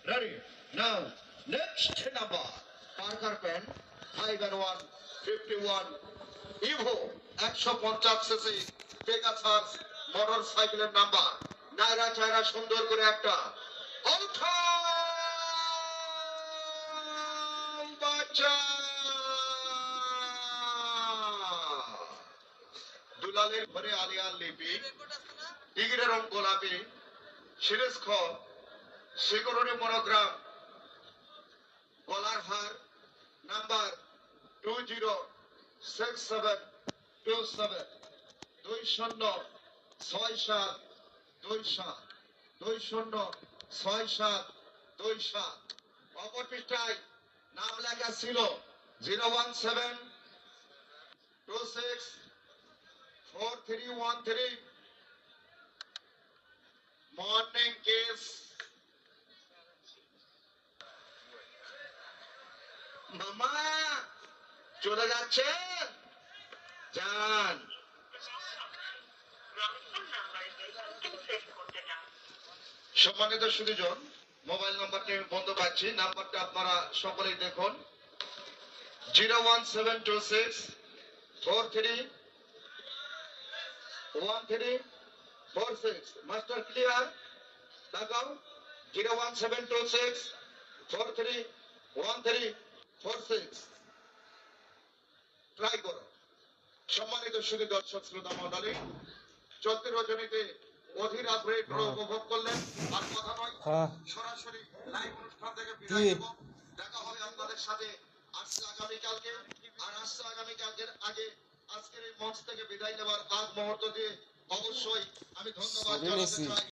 Ready? Now, next number. Parker pen, 5 and 1, 51. Evo, 150 cc, Pegasus, মোটরসাইকেলের number. নাইরা চায়রা সুন্দর করে একটা বাচ্চা দুলালের ঘরে আলিয়ার লিপি, টিকিটের রং গোলাপি, সিরিজ খ, শিকরণী মনোগ্রাম, গলার হার, নাম্বার 206727 206727 অপর পৃষ্ঠায় নাম লেখা ছিল 017264313 মর্নিং কেস। মামা চলে যাচ্ছে, যান। সম্মানিত সুধীজন, মোবাইল নাম্বারটি বন্ধ পাচ্ছি, নাম্বারটা আপনারা সকলেই দেখুন। 01726431346। Master clear? দেখাও। 01726431346 ট্রাই করো। সম্মানিত সুধী দর্শক শ্রোতা মণ্ডলী, চলতি রজনীতে অধীর আগ্রহে উপভোগ করলেন। আর কথা নয়, সরাসরি লাইভ অনুষ্ঠান থেকে বিদায় নেব। দেখা হবে আপনাদের সাথে আসছে আগামীকালকে। আর আসছে আগামীকালকের আগে আজকের এই মঞ্চ থেকে বিদায় নেবার আগ মুহূর্ত দিয়ে অবশ্যই আমি ধন্যবাদ জানাতে চাই।